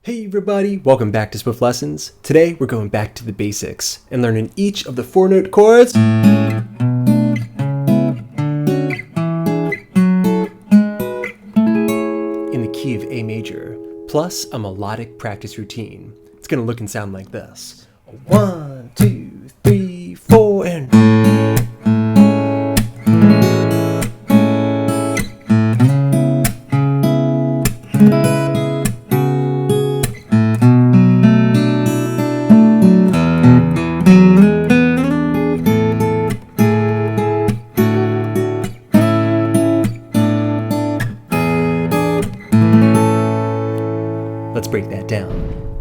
Hey everybody, welcome back to Swift Lessons. Today we're going back to the basics and learning each of the 4-note chords in the key of A major, plus a melodic practice routine. It's going to look and sound like this. 1, 2, 3, 4, and... Let's break that down.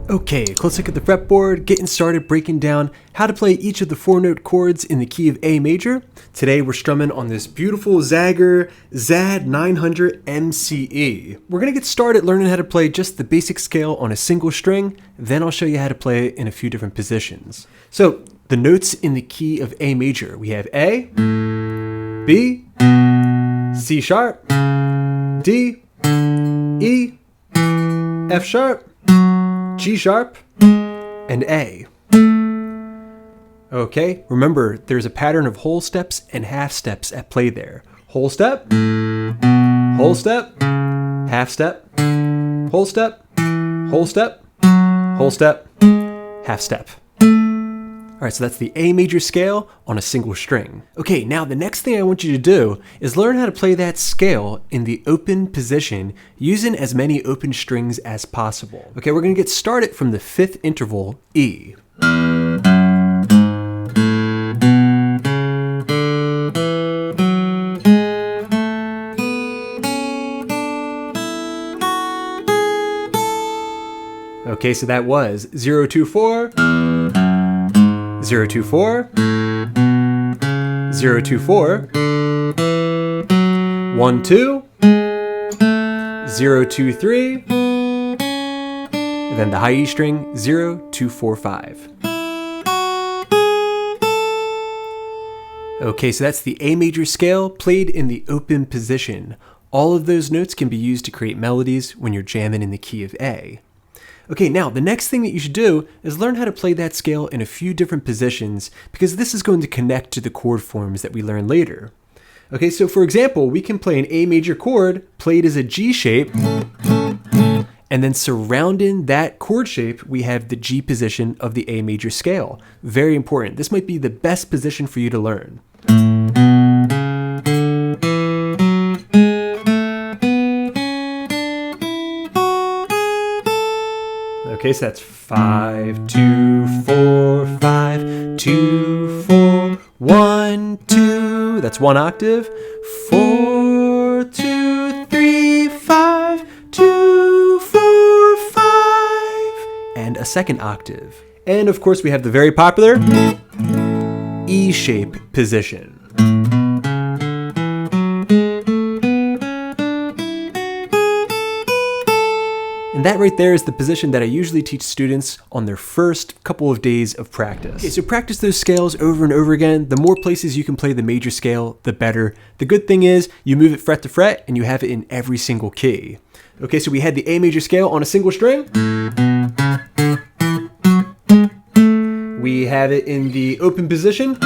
Okay, close look at the fretboard, getting started breaking down how to play each of the 4-note chords in the key of A major. Today we're strumming on this beautiful Zager ZAD 900 MCE. We're going to get started learning how to play just the basic scale on a single string, then I'll show you how to play it in a few different positions. So, the notes in the key of A major, we have A, B, C sharp, D, E, F sharp, G sharp, and A. Okay, remember there's a pattern of whole steps and half steps at play there. Whole step, half step, whole step, whole step, whole step, half step. Alright, so that's the A major scale on a single string. Okay, now the next thing I want you to do is learn how to play that scale in the open position using as many open strings as possible. Okay, we're going to get started from the 5th interval, E. Okay, so that was 0, 2, 4, 0, 2, 4, 0, 2, 4, 1, 2, 0, 2, 3, and then the high E string, 0, 2, 4, 5. Okay, so that's the A major scale played in the open position. All of those notes can be used to create melodies when you're jamming in the key of A. Okay, now the next thing that you should do is learn how to play that scale in a few different positions because this is going to connect to the chord forms that we learn later. Okay, so for example, we can play an A major chord played as a G shape, and then surrounding that chord shape, we have the G position of the A major scale. Very important. This might be the best position for you to learn. Okay, so that's 5, 2, 4, 5, 2, 4, 1, 2. That's one octave. 4, 2, 3, 5, 2, 4, 5. And a second octave. And of course, we have the very popular E shape position. And that right there is the position that I usually teach students on their first couple of days of practice. Okay, so practice those scales over and over again. The more places you can play the major scale, the better. The good thing is you move it fret to fret and you have it in every single key. Okay, so we had the A major scale on a single string. We have it in the open position.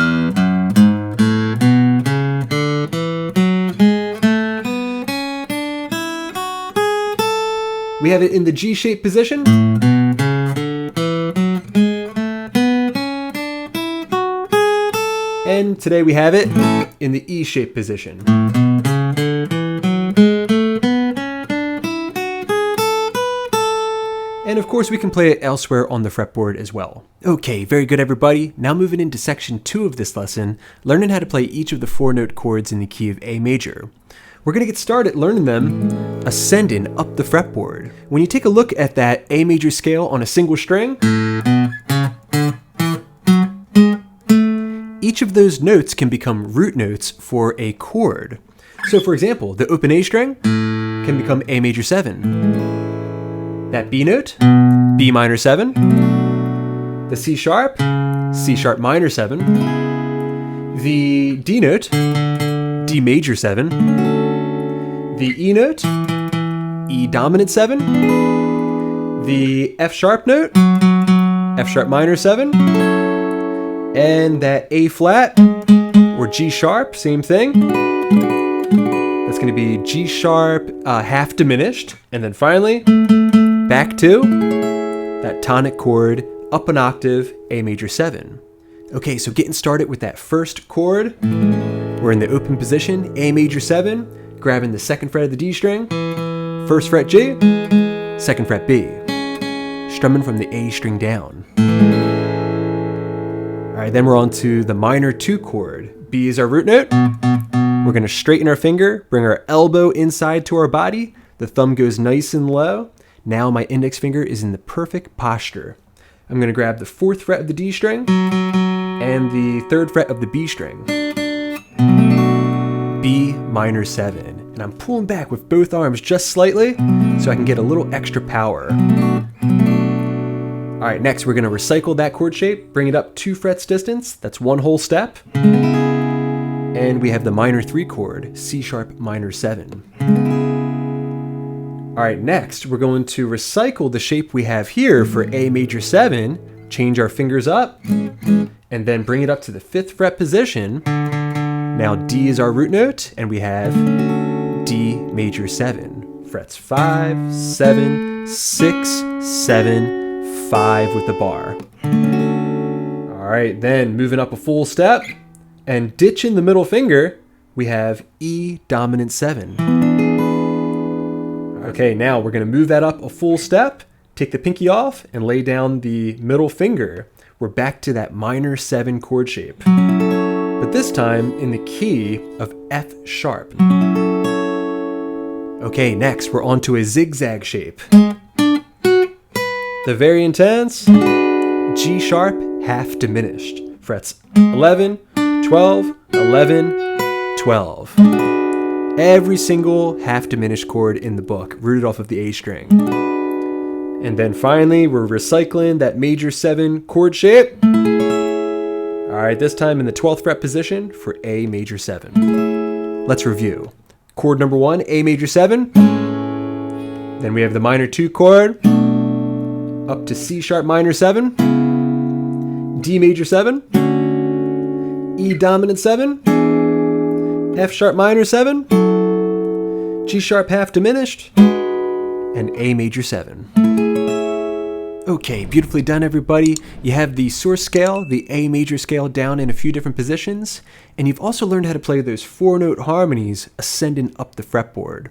We have it in the G-shaped position. And today we have it in the E-shaped position. And of course we can play it elsewhere on the fretboard as well. Okay, very good everybody. Now moving into section 2 of this lesson, learning how to play each of the 4-note chords in the key of A major. We're going to get started learning them ascending up the fretboard. When you take a look at that A major scale on a single string, each of those notes can become root notes for a chord. So for example, the open A string can become A major 7. That B note, B minor 7. The C sharp minor 7. The D note, D major 7. The E note, E dominant 7, the F sharp note, F sharp minor 7, and that A flat or G sharp, same thing. That's going to be G sharp half diminished, and then finally back to that tonic chord up an octave, A major 7. Okay, so getting started with that first chord, we're in the open position, A major 7, grabbing the 2nd fret of the D string, 1st fret G, 2nd fret B, strumming from the A string down. All right, then we're on to the minor 2 chord. B is our root note. We're going to straighten our finger, bring our elbow inside to our body, the thumb goes nice and low. Now my index finger is in the perfect posture. I'm going to grab the 4th fret of the D string and the 3rd fret of the B string. B minor 7. And I'm pulling back with both arms just slightly so I can get a little extra power. All right, next we're going to recycle that chord shape, bring it up 2 frets distance. That's 1 whole step. And we have the minor 3 chord, C sharp minor 7. All right, next we're going to recycle the shape we have here for A major 7, change our fingers up, and then bring it up to the 5th fret position. Now D is our root note, and we have D major 7. Frets 5, 7, 6, 7, 5 with the bar. All right, then moving up a full step, and ditching the middle finger, we have E dominant 7. Okay, now we're going to move that up a full step, take the pinky off, and lay down the middle finger. We're back to that minor 7 chord shape, but this time in the key of F sharp. Okay, next we're on to a zigzag shape. The very intense G sharp half diminished. Frets 11, 12, 11, 12. Every single half diminished chord in the book, rooted off of the A string. And then finally, we're recycling that major 7 chord shape. All right, this time in the 12th fret position for A major 7. Let's review. Chord number 1, A major 7. Then we have the minor 2 chord, up to C sharp minor 7, D major 7, E dominant 7, F sharp minor 7, G sharp half diminished, and A major 7. Okay, beautifully done everybody. You have the source scale, the A major scale down in a few different positions, and you've also learned how to play those 4-note harmonies ascending up the fretboard.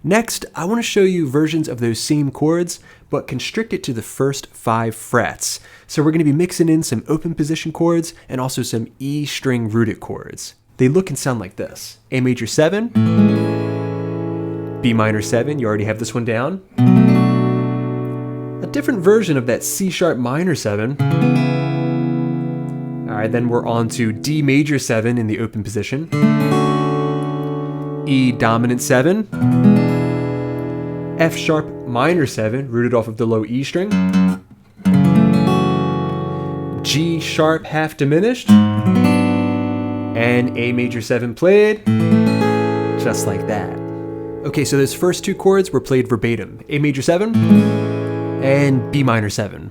Next, I want to show you versions of those same chords, but constrict it to the first 5 frets. So we're going to be mixing in some open position chords and also some E string rooted chords. They look and sound like this. A major 7, B minor 7, you already have this one down. A different version of that C sharp minor 7. All right, then we're on to D major 7 in the open position. E dominant 7. F sharp minor 7, rooted off of the low E string. G sharp half diminished. And A major 7 played, just like that. Okay, so those first 2 chords were played verbatim. A major 7 and B minor 7.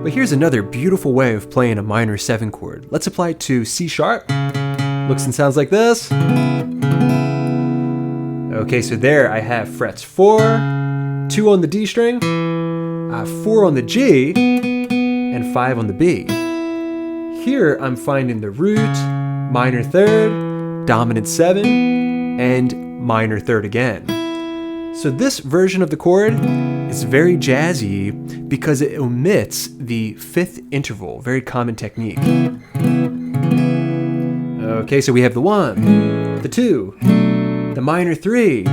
But here's another beautiful way of playing a minor 7 chord. Let's apply it to C sharp. Looks and sounds like this. Okay, so there I have frets 4, 2 on the D string, 4 on the G, and 5 on the B. Here I'm finding the root, minor 3rd, dominant 7, and minor 3rd again. So this version of the chord is very jazzy because it omits the 5th interval, very common technique. Okay, so we have the 1, the 2, the minor 3.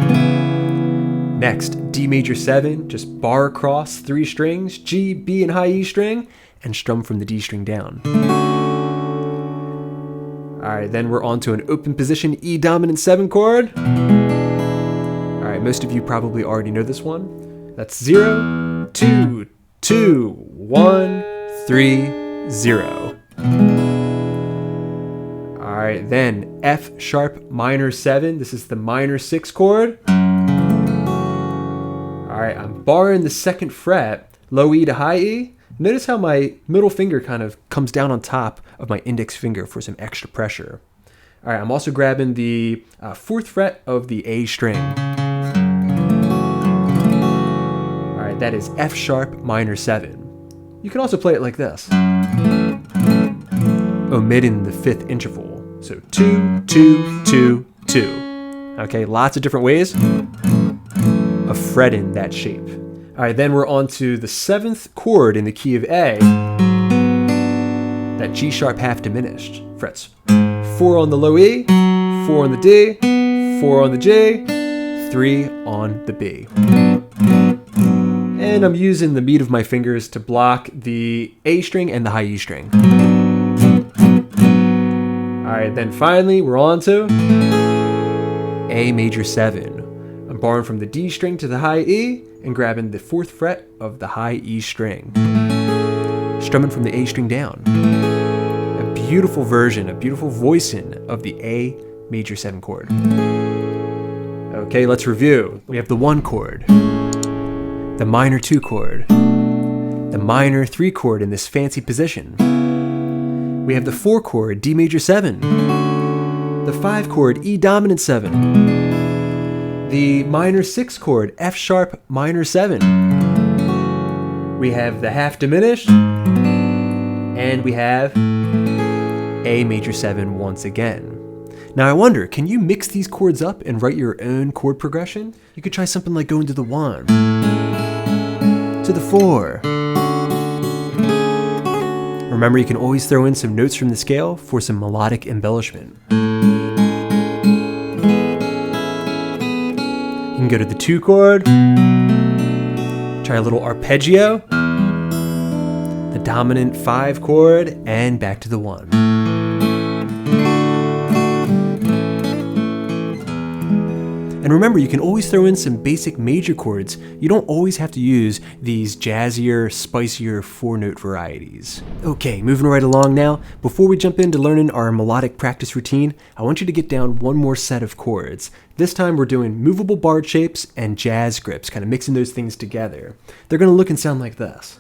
Next, D major 7, just bar across 3 strings, G, B, and high E string, and strum from the D string down. All right, then we're on to an open position E dominant 7 chord. All right, most of you probably already know this one. That's 0, 2, 2, 1, 3, 0. All right, then F sharp minor 7. This is the minor 6 chord. All right, I'm barring the 2nd fret, low E to high E. Notice how my middle finger kind of comes down on top of my index finger for some extra pressure. All right, I'm also grabbing the 4th fret of the A string. All right, that is F sharp minor 7. You can also play it like this, omitting the 5th interval. So 2, 2, 2, 2. Okay, lots of different ways of fretting that shape. All right, then we're on to the 7th chord in the key of A, that G sharp half diminished. Frets 4 on the low E, 4 on the D, 4 on the G, 3 on the B. And I'm using the meat of my fingers to block the A string and the high E string. All right, then finally we're on to A major 7. I'm borrowing from the D string to the high E and grabbing the 4th fret of the high E string. Strumming from the A string down. A beautiful version, a beautiful voicing of the A major 7 chord. Okay, let's review. We have the 1 chord, the minor 2 chord, the minor 3 chord in this fancy position. We have the 4 chord, D major 7, the 5 chord, E dominant 7, the minor 6 chord, F sharp minor 7. We have the half diminished, and we have A major 7 once again. Now I wonder, can you mix these chords up and write your own chord progression? You could try something like going to the 1, to the 4. Remember, you can always throw in some notes from the scale for some melodic embellishment. You can go to the 2 chord, try a little arpeggio, the dominant 5 chord, and back to the 1. And remember, you can always throw in some basic major chords. You don't always have to use these jazzier, spicier 4-note varieties. Okay, moving right along now. Before we jump into learning our melodic practice routine, I want you to get down one more set of chords. This time we're doing movable barred shapes and jazz grips, kind of mixing those things together. They're going to look and sound like this.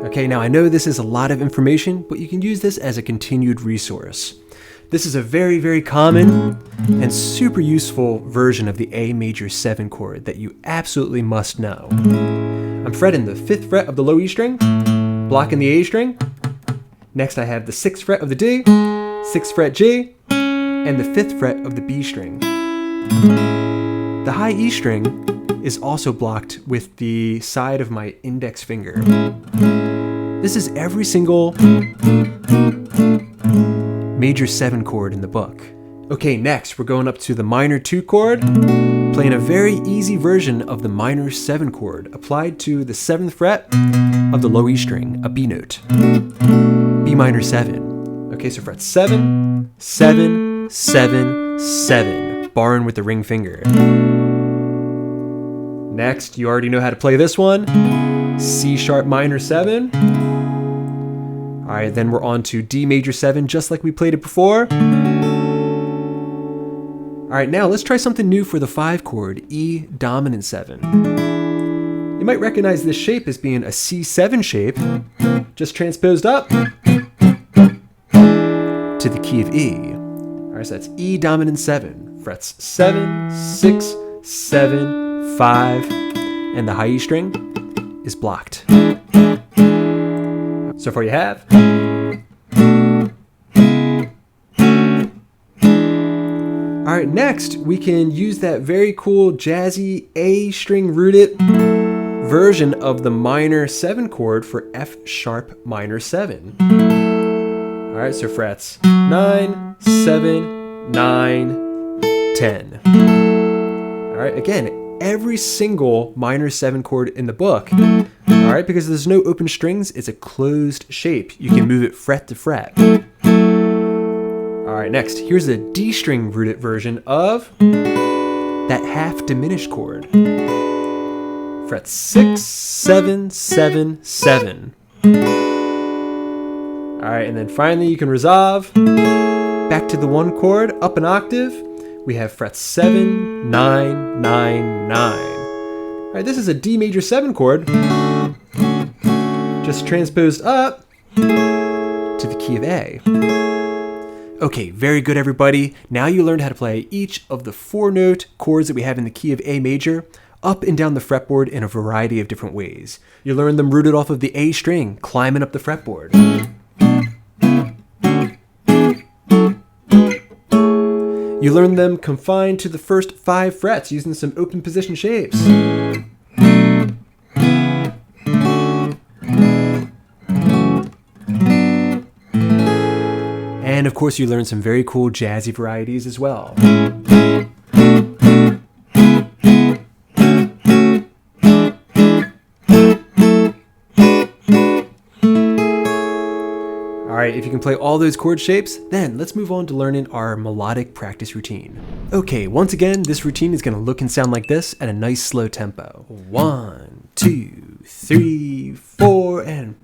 Okay, now I know this is a lot of information, but you can use this as a continued resource. This is a very, very common and super useful version of the A major 7 chord that you absolutely must know. I'm fretting the 5th fret of the low E string, blocking the A string. Next I have the 6th fret of the D, 6th fret G, and the 5th fret of the B string. The high E string is also blocked with the side of my index finger. This is every single major 7 chord in the book. Okay, next we're going up to the minor 2 chord, playing a very easy version of the minor 7 chord applied to the 7th fret of the low E string, a B note. B minor 7. Okay, so fret 7, 7, 7, 7, barring with the ring finger. Next, you already know how to play this one. C sharp minor 7. All right, then we're on to D major 7, just like we played it before. All right, now let's try something new for the 5 chord, E dominant 7. You might recognize this shape as being a C7 shape, just transposed up to the key of E. All right, so that's E dominant 7, frets 7, 6, 7, 5, and the high E string is blocked. So far you have. All right, next we can use that very cool jazzy A string rooted version of the minor 7 chord for F sharp minor 7. All right, so frets 9, 7, 9, 10. All right, again, every single minor 7 chord in the book. All right, because there's no open strings, it's a closed shape. You can move it fret to fret. All right, next, here's a D string rooted version of that half diminished chord. Fret 6, 7, 7, 7. All right, and then finally you can resolve back to the one chord, up an octave. We have frets 7, 9, 9, 9. All right, this is a D major 7 chord, just transposed up to the key of A. Okay, very good everybody. Now you learned how to play each of the 4-note chords that we have in the key of A major, up and down the fretboard in a variety of different ways. You learned them rooted off of the A string, climbing up the fretboard. You learned them confined to the first 5 frets using some open position shapes. And of course you learned some very cool jazzy varieties as well. Alright, if you can play all those chord shapes, then let's move on to learning our melodic practice routine. Okay, once again, this routine is going to look and sound like this at a nice slow tempo. 1, 2, 3, 4, and...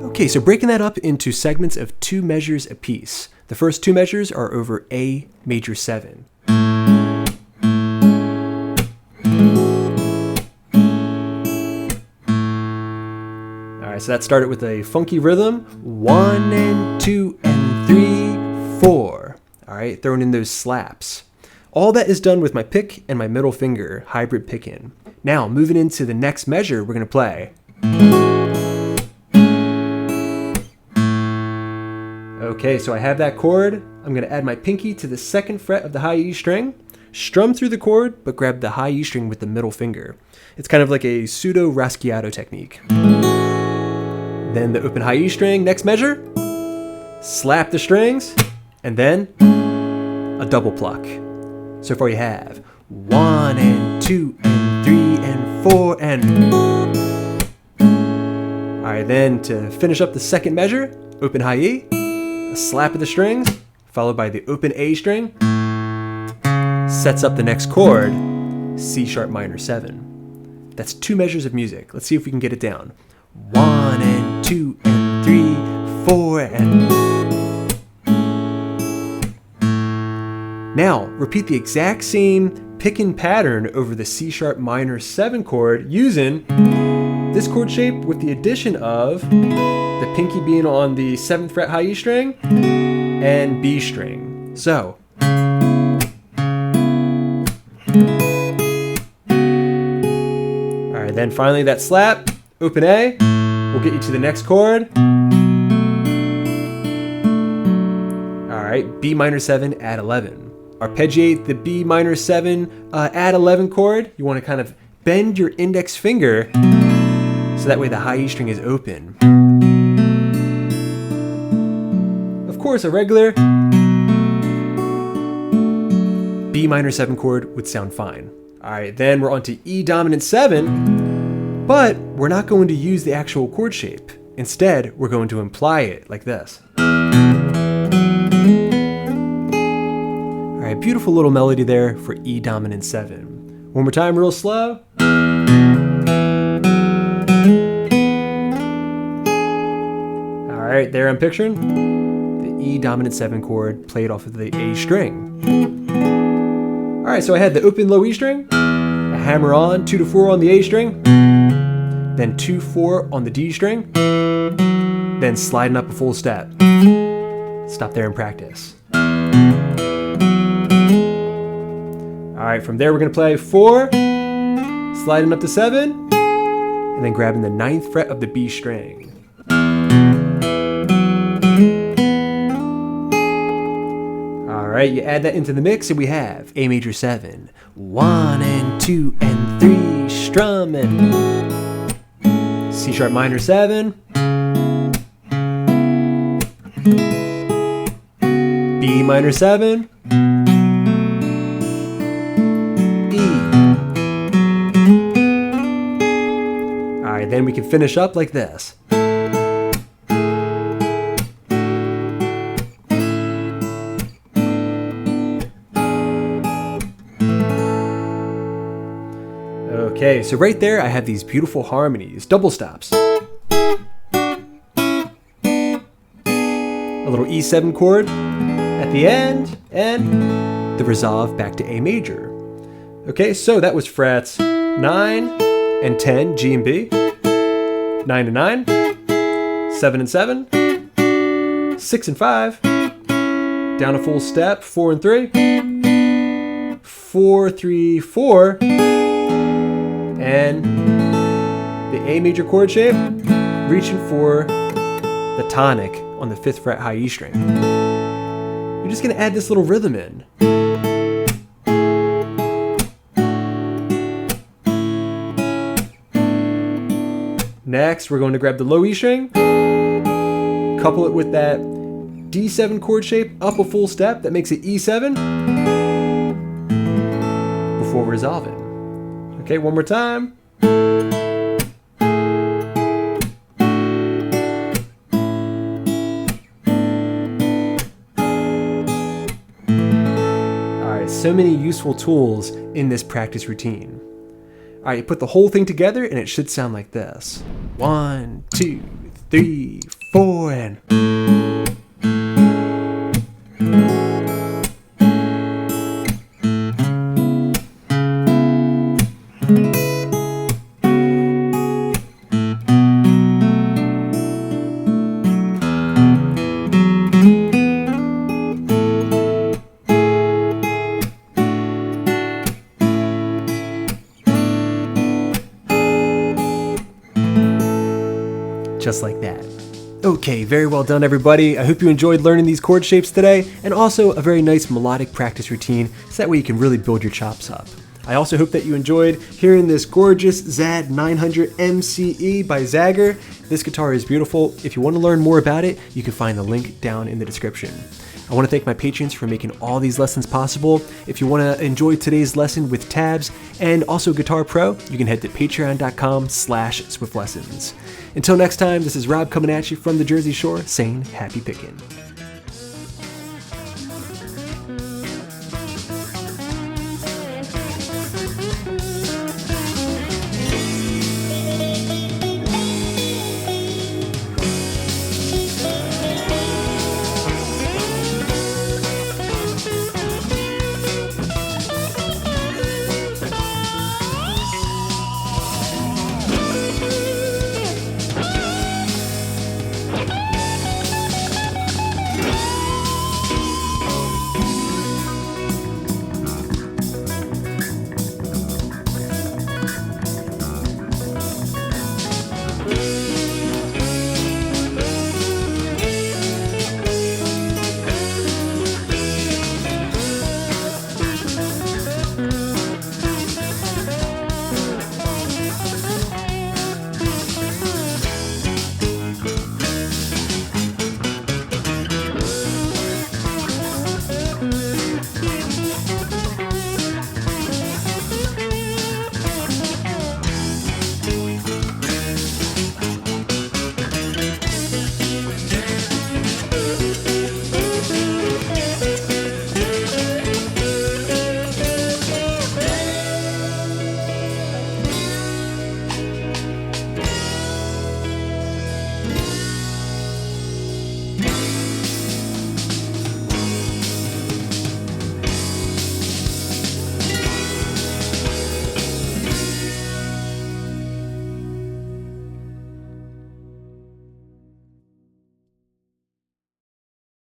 Okay, so breaking that up into segments of 2 measures apiece. The first 2 measures are over A major 7. Alright, so that started with a funky rhythm. 1 and 2 and 3, 4. Alright, throwing in those slaps. All that is done with my pick and my middle finger, hybrid pick-in. Now, moving into the next measure, we're going to play. Okay, so I have that chord. I'm going to add my pinky to the 2nd fret of the high E string, strum through the chord, but grab the high E string with the middle finger. It's kind of like a pseudo raschiato technique. Then the open high E string, next measure, slap the strings, and then a double pluck. So far you have 1 and 2 and 3 and 4 and... Alright, then to finish up the 2nd measure, open high E, a slap of the strings, followed by the open A string, sets up the next chord, C sharp minor 7. That's 2 measures of music. Let's see if we can get it down. 1 and 2 and 3, 4 and... Now, repeat the exact same pick-in pattern over the C sharp minor 7 chord using this chord shape with the addition of the pinky being on the 7th fret high E string and B string. So, alright, then finally that slap, open A, will get you to the next chord. Alright, B minor 7, add 11. Arpeggiate the B minor 7, add 11 chord. You want to kind of bend your index finger so that way the high E string is open. Of course, a regular B minor 7 chord would sound fine. Alright, then we're on to E dominant 7, but we're not going to use the actual chord shape. Instead, we're going to imply it like this. Alright, beautiful little melody there for E dominant 7. One more time, real slow. Alright, there I'm picturing the E dominant 7 chord played off of the A string. Alright, so I had the open low E string, a hammer on, 2 to 4 on the A string, then 2, 4 on the D string, then sliding up a full step. Stop there and practice. Alright, from there we're going to play 4, sliding up to 7, and then grabbing the 9th fret of the B string. Alright, you add that into the mix and we have A major 7, 1 and 2 and 3, strumming, C sharp minor 7, B minor 7, E. Alright, then we can finish up like this. Okay, so right there I have these beautiful harmonies, double stops. A little E7 chord at the end, and the resolve back to A major. Okay, so that was frets 9 and 10, G and B, 9 and 9, 7 and 7, 6 and 5, down a full step, 4 and 3, 4, 3, 4, and the A major chord shape, reaching for the tonic on the 5th fret high E string. You're just going to add this little rhythm in. Next, we're going to grab the low E string, couple it with that D7 chord shape up a full step, that makes it E7, before resolving. Okay, one more time. Alright, so many useful tools in this practice routine. Alright, you put the whole thing together and it should sound like this. 1, 2, 3, 4, and... just like that. Okay, very well done everybody. I hope you enjoyed learning these chord shapes today, and also a very nice melodic practice routine, so that way you can really build your chops up. I also hope that you enjoyed hearing this gorgeous ZAD 900 MCE by Zager. This guitar is beautiful. If you want to learn more about it, you can find the link down in the description. I want to thank my patrons for making all these lessons possible. If you want to enjoy today's lesson with tabs and also Guitar Pro, you can head to patreon.com/swiftlessons. Until next time, this is Rob coming at you from the Jersey Shore saying happy picking.